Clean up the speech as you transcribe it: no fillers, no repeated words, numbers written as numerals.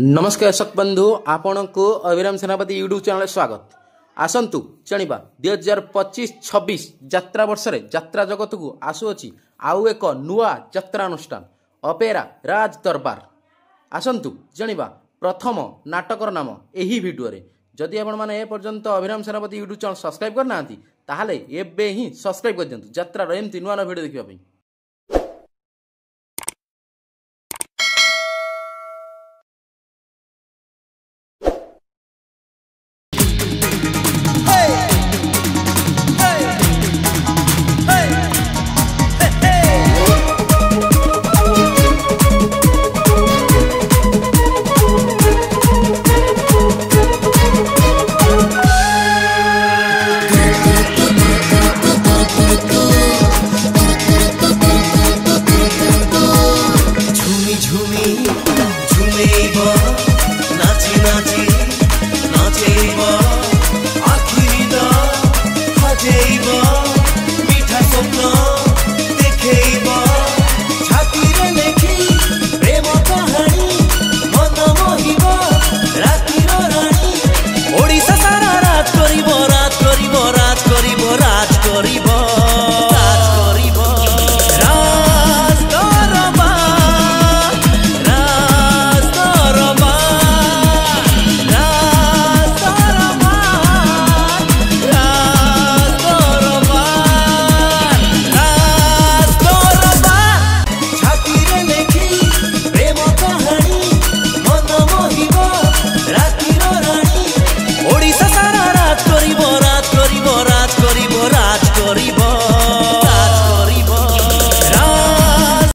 नमस्कार दर्शक बंधु आपण को अभिराम सेनापति यूट्यूब चैनल स्वागत। आसंतु जानिबा 2025-26 यात्रा वर्ष रे यात्रा जगत को आसुअछि आउ एक नुआ यात्रा अनुष्ठान अपेरा राज दरबार। आसंतु जानिबा प्रथम नाटकर नाम एही भिडियो रे। जदि आपण माने ए पर्यंत अभिराम सेनापति यूट्यूब चैनल सब्सक्राइब करनांती ताहाले एबे ही सब्सक्राइब कर दियंतु यात्रा रे एमती नुआ वीडियो देखिबा पई। राज करिब